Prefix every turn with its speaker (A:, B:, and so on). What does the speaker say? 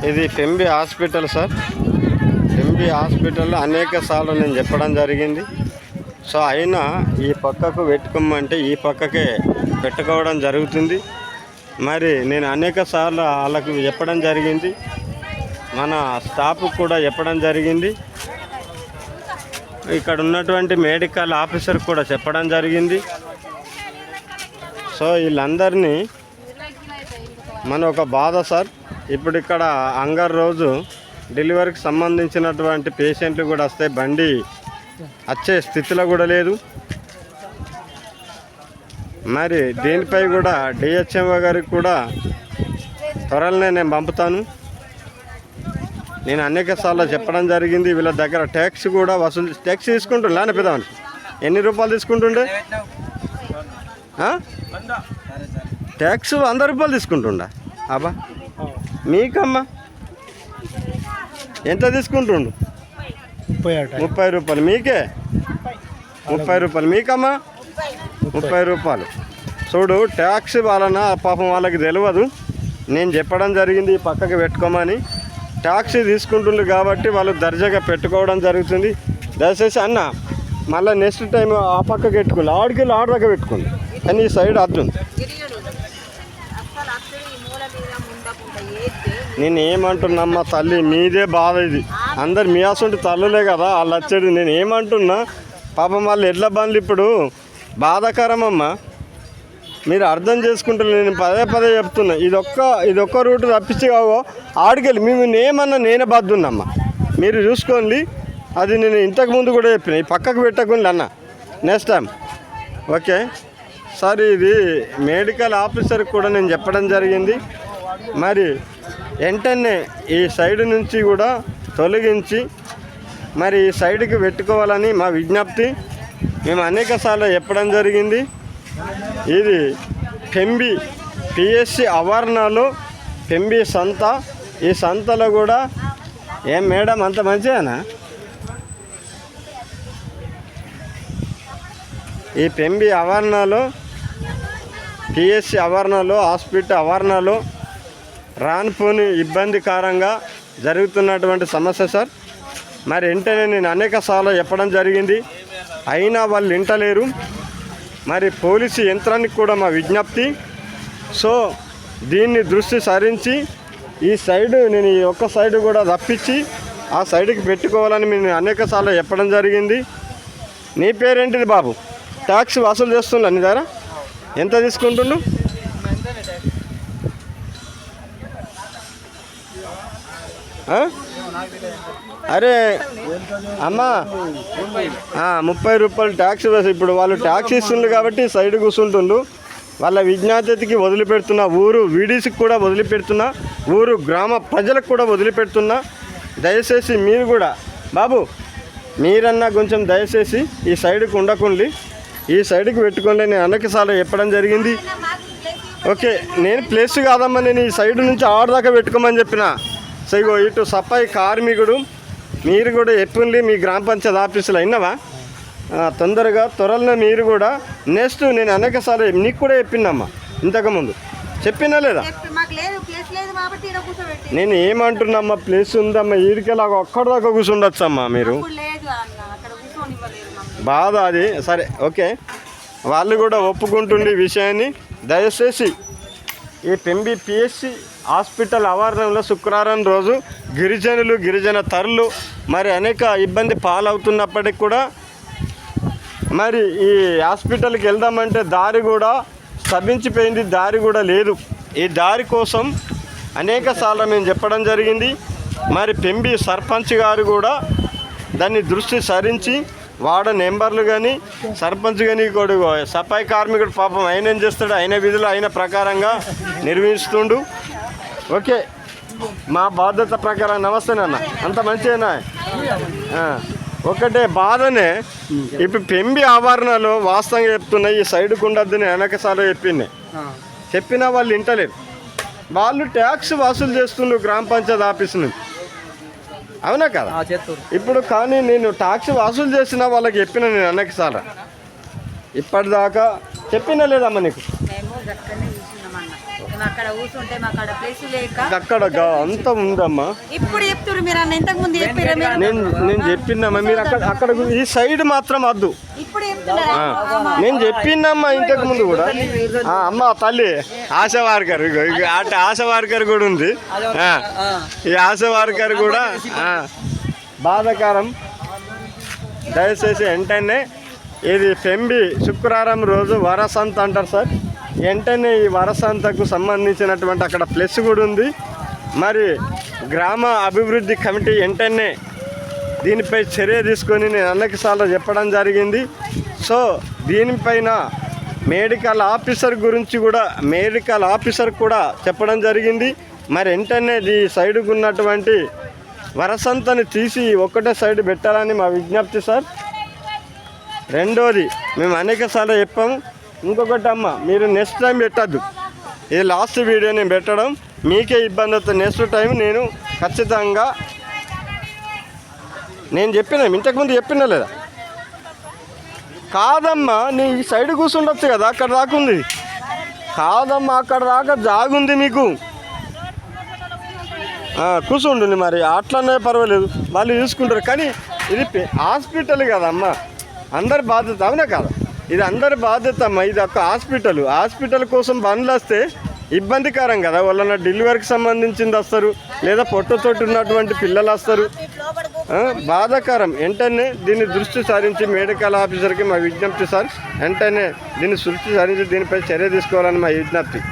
A: ఇది Pembi hospital sir. Pembi హాస్పిటల్లో అనేక సార్లు నేను చెప్పడం జరిగింది. సో అయినా ఈ పక్కకు పెట్టుకోమంటే ఈ పక్కకే పెట్టుకోవడం జరుగుతుంది. మరి నేను అనేక సార్లు వాళ్ళకు చెప్పడం జరిగింది, మన స్టాఫ్ కూడా చెప్పడం జరిగింది, ఇక్కడ ఉన్నటువంటి మెడికల్ ఆఫీసర్ కూడా చెప్పడం జరిగింది. సో వీళ్ళందరినీ మన ఒక బాధ సార్. ఇప్పుడు ఇక్కడ అంగర్ రోజు డెలివరీకి సంబంధించినటువంటి పేషెంట్లు కూడా వస్తే బండి వచ్చే స్థితిలో కూడా లేదు. మరి దీనిపై కూడా డిహెచ్ఎంఓ గారికి కూడా త్వరలోనే నేను పంపుతాను. నేను అనేక సార్లు చెప్పడం జరిగింది. వీళ్ళ దగ్గర ట్యాక్స్ కూడా వసూలు ట్యాక్స్ తీసుకుంటుండే అని పెద్దవానికి ఎన్ని రూపాయలు తీసుకుంటుండే? ట్యాక్స్ 100 రూపాయలు తీసుకుంటుండా? అబ్బా మీకమ్మా ఎంత తీసుకుంటుండు? 30 రూపాయలు మీకే, 30 రూపాయలు మీకమ్మా, 30 రూపాయలు. చూడు ట్యాక్స్ వలన పాపం వాళ్ళకి తెలియదు. నేను చెప్పడం జరిగింది ఈ పక్కకి పెట్టుకోమని. ట్యాక్స్ తీసుకుంటుండ్రు కాబట్టి వాళ్ళు దర్జాగా పెట్టుకోవడం జరుగుతుంది. దయచేసి అన్న మళ్ళీ నెక్స్ట్ టైం ఆ పక్కకి పెట్టుకోండి, ఆడికి ఆడదాకా పెట్టుకోండి, కానీ ఈ సైడ్ అర్థం. నేను ఏమంటున్నామ్మా తల్లి, మీదే బాధ ఇది. అందరు మీ అసంటి తల్లులే కదా వాళ్ళు వచ్చేది. నేను ఏమంటున్నా పాపం వాళ్ళు ఎడ్ల బండ్లు ఇప్పుడు బాధాకరమమ్మా, మీరు అర్థం చేసుకుంటారు. నేను పదే చెప్తున్నా, ఇదొక్క రూట్ తప్పించి కావో ఆడికెళ్ళి మేము ఏమన్నా నేనే బాధున్నమ్మా, మీరు చూసుకోండి. అది నేను ఇంతకుముందు కూడా చెప్పిన, ఈ పక్కకు పెట్టకుండా అన్న నెక్స్ట్ టైం. ఓకే సార్, ఇది మెడికల్ ఆఫీసర్కి కూడా నేను చెప్పడం జరిగింది. మరి వెంటనే ఈ సైడ్ నుంచి కూడా తొలగించి మరి ఈ సైడ్కి పెట్టుకోవాలని మా విజ్ఞప్తి. మేము అనేక సార్లు చెప్పడం జరిగింది. ఇది పెంబి పిఎస్సి ఆవరణలో పెంబి సంత. ఈ సంతలో కూడా ఏం మేడం అంత మంచిదేనా? ఈ పెంబి ఆవరణలో పిఎస్సి ఆవరణలో హాస్పిటల్ ఆవరణలో రానుపోని ఇబ్బందికరంగా జరుగుతున్నటువంటి సమస్య సార్. మరి వెంటనే నేను అనేక సార్లు చెప్పడం జరిగింది, అయినా వాళ్ళు వింటలేరు. మరి పోలీసు యంత్రానికి కూడా మా విజ్ఞప్తి. సో దీన్ని దృష్టి సారించి ఈ సైడు నేను ఈ ఒక్క సైడు కూడా తప్పించి ఆ సైడ్కి పెట్టుకోవాలని మేము అనేక సార్లు చెప్పడం జరిగింది. నీ పేరేంటిది బాబు? ట్యాక్స్ వసూలు చేస్తున్నా నీ దగ్గర ఎంత తీసుకుంటున్నావు? అరే అమ్మా 30 రూపాయలు ట్యాక్స్ వేసి ఇప్పుడు వాళ్ళు ట్యాక్స్ ఇస్తుండ్రు కాబట్టి సైడ్ కూర్చుంటుండ్రు. వాళ్ళ విజ్ఞాతకి వదిలిపెడుతున్నా, ఊరు వీడీసీకి కూడా వదిలిపెడుతున్నా, ఊరు గ్రామ ప్రజలకు కూడా వదిలిపెడుతున్నా. దయచేసి మీరు కూడా బాబు మీరన్నా కొంచెం దయచేసి ఈ సైడ్కి ఉండకండి, ఈ సైడ్కి పెట్టుకోండి. నేను అనేకసార్లు చెప్పడం జరిగింది. ఓకే నేను ప్లేస్ కాదమ్మా, నేను ఈ సైడ్ నుంచి ఆడదాకా పెట్టుకోమని చెప్పిన. సో ఇగో ఇటు సఫాయి కార్మికుడు మీరు కూడా చెప్పుండి మీ గ్రామ పంచాయతీ ఆఫీసులో అయినవా త్వరలో మీరు కూడా నెక్స్ట్ నేను అనేకసార్లు నీకు కూడా చెప్పినమ్మా, ఇంతకుముందు చెప్పినా లేదా? నేను ఏమంటున్నామ్మా, ప్లేస్ ఉందమ్మా, ఈడికెళ్ళి ఒక్కడి దాకా కూర్చుండొచ్చు అమ్మా. మీరు బాధ అది సరే ఓకే, వాళ్ళు కూడా ఒప్పుకుంటుండే విషయాన్ని. దయచేసి ఈ పెంబి పిఎస్సి హాస్పిటల్ ఆవరణలో శుక్రవారం రోజు గిరిజన తరులు మరి అనేక ఇబ్బంది పాలవుతున్నప్పటికి కూడా మరి ఈ హాస్పిటల్కి వెళ్దామంటే దారి కూడా స్తంభించిపోయింది, దారి కూడా లేదు. ఈ దారి కోసం అనేక సార్లు మేము చెప్పడం జరిగింది. మరి పెంబి సర్పంచ్ గారు కూడా దాన్ని దృష్టి సారించి వార్డు మెంబర్లు కానీ సర్పంచ్ కానీ కొడుకు సఫాయి కార్మికుడు పాపం ఆయన ఏం చేస్తాడు, ఆయన విధులు ఆయన ప్రకారంగా నిర్వహిస్తుండు. ఓకే మా బాధ్యత ప్రకారం. నమస్తే నాన్న, అంత మంచిదేనా? ఒకటే బాధనే ఇప్పుడు పెంబి ఆవరణలో వాస్తవంగా చెప్తున్నా, ఈ సైడ్కు ఉండద్దని వెనకసారి చెప్పినా వాళ్ళు వింటలేరు. వాళ్ళు ట్యాక్స్ వసూలు చేస్తుండ్రు గ్రామ పంచాయతీ ఆఫీస్ నుంచి, అవునా కదా? ఇప్పుడు కానీ నేను ట్యాక్స్ వసూలు చేసిన వాళ్ళకి చెప్పిన, నేను అనేకసార్లు ఇప్పటిదాకా చెప్పినా లేదమ్మా నీకు?
B: అక్కడ కూర్చుంటే మాకు అక్కడ ప్లేస్ లేక
A: అక్కడ అంత ఉందమ్మా.
B: ఇప్పుడు చెప్తున్నారు మీరు అన్న ఇంతకు ముందు చెప్పారా మీరు?
A: నేను చెప్పినమ్మా, మీరు అక్కడ ఈ సైడ్ మాత్రం వద్దు.
B: ఇప్పుడు చెప్తున్నారా?
A: నేను చెప్పిందమ్మా ఇంతకు ముందు కూడా. అమ్మ తల్లి ఆశా వర్కర్, అటు ఆశా వర్కర్ కూడా ఉంది. ఈ ఆశా వర్కర్ కూడా బాధాకరం. దయచేసి వెంటనే ఇది ఫెంబి శుక్రవారం రోజు వరసంత అంటారు సార్. వెంటనే ఈ వరసంతకు సంబంధించినటువంటి అక్కడ ప్లస్ కూడా ఉంది. మరి గ్రామ అభివృద్ధి కమిటీ వెంటనే దీనిపై చర్య తీసుకొని నేను అన్నకిసార్లు చెప్పడం జరిగింది. సో దీనిపైన మెడికల్ ఆఫీసర్ కూడా చెప్పడం జరిగింది. మరి వెంటనే ఈ సైడ్కు ఉన్నటువంటి వరసంతని తీసి ఒక్కటే సైడ్ పెట్టాలని మా విజ్ఞప్తి సార్. రెండోది మేము అనేకసార్లు చెప్పాము. ఇంకొకటి అమ్మ, మీరు నెక్స్ట్ టైం పెట్టద్దు. ఇది లాస్ట్ వీడియో నేను పెట్టడం మీకే ఇబ్బంది అవుతుంది. నెక్స్ట్ టైం నేను ఖచ్చితంగా నేను చెప్పినా, ఇంతకుముందు చెప్పినా లేదా? కాదమ్మా, నీ ఈ సైడ్ కూర్చుండొచ్చు కదా, అక్కడ దాకా ఉంది. కాదమ్మా, అక్కడ దాకా జాగుంది మీకు, కూర్చుంటుంది. మరి అట్లనే పర్వాలేదు, వాళ్ళు చూసుకుంటారు. కానీ ఇది హాస్పిటల్ కదమ్మా, అందరి బాధ్యత. అవునా కాదా? ఇది అందరి బాధ్యత అమ్మా. ఇది ఒక హాస్పిటల్ కోసం బండ్లు వస్తే ఇబ్బందికరం కదా. వాళ్ళ డెలివరీకి సంబంధించింది వస్తారు, లేదా పొట్టతోటి ఉన్నటువంటి పిల్లలు వస్తారు. బాధాకరం. వెంటనే దీన్ని దృష్టి సారించి మెడికల్ ఆఫీసర్కి మా విజ్ఞప్తి సార్. వెంటనే దీన్ని దృష్టి సారించి దీనిపై చర్య తీసుకోవాలని మా విజ్ఞప్తి.